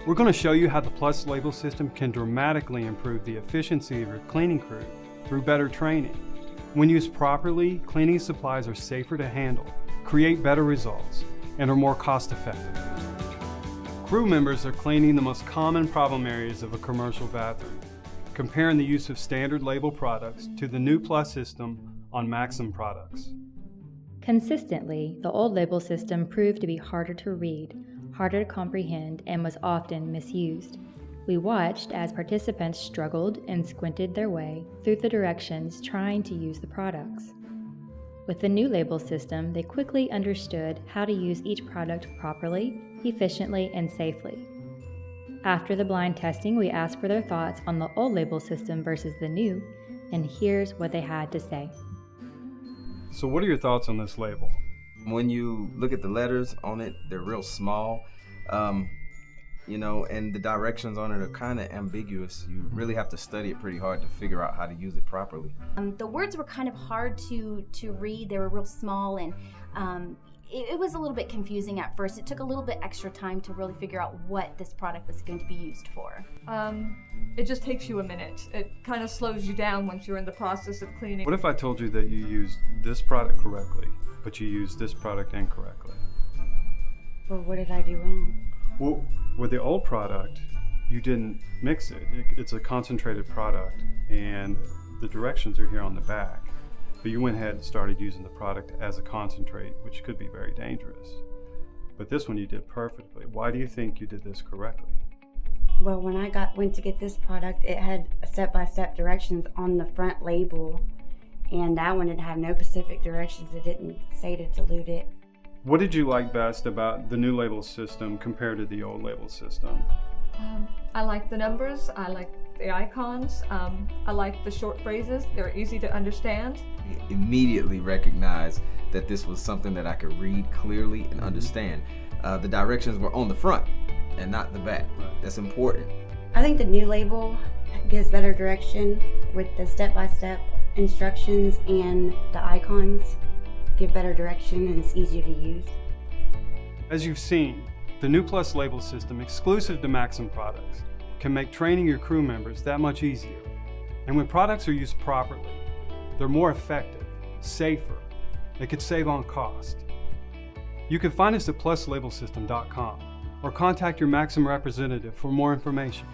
We're going to show you how the Plus label system can dramatically improve the efficiency of your cleaning crew through better training. When used properly, cleaning supplies are safer to handle, create better results, and are more cost-effective. Crew members are cleaning the most common problem areas of a commercial bathroom, comparing the use of standard label products to the new Plus system on Maxim products. Consistently, the old label system proved to be harder to read, harder to comprehend, and was often misused. We watched as participants struggled and squinted their way through the directions trying to use the products. With the new label system, they quickly understood how to use each product properly, efficiently, and safely. After the blind testing, we asked for their thoughts on the old label system versus the new, and here's what they had to say. So what are your thoughts on this label? When you look at the letters on it, they're real small, and the directions on it are kind of ambiguous. You really have to study it pretty hard to figure out how to use it properly. The words were kind of hard to read. They were real small, and it was a little bit confusing at first. It took a little bit extra time to really figure out what this product was going to be used for. It just takes you a minute. It kind of slows you down once you're in the process of cleaning. What if I told you that you used this product correctly, but you used this product incorrectly? Well, what did I do wrong? Well, with the old product, you didn't mix it. It's a concentrated product, and the directions are here on the back. But you went ahead and started using the product as a concentrate, which could be very dangerous. But this one you did perfectly. Why do you think you did this correctly? Well, when I went to get this product, it had step-by-step directions on the front label, and that one it had no specific directions. It didn't say to dilute it. What did you like best about the new label system compared to the old label system? I like the numbers, I like the icons, I like the short phrases. They're easy to understand. I immediately recognized that this was something that I could read clearly and understand. The directions were on the front and not the back. That's important. I think the new label gives better direction with the step-by-step instructions, and the icons give better direction, and it's easier to use. As you've seen, the new Plus label system, exclusive to Maxim products, can make training your crew members that much easier. And when products are used properly, they're more effective, safer, they could save on cost. You can find us at pluslabelsystem.com or contact your Maxim representative for more information.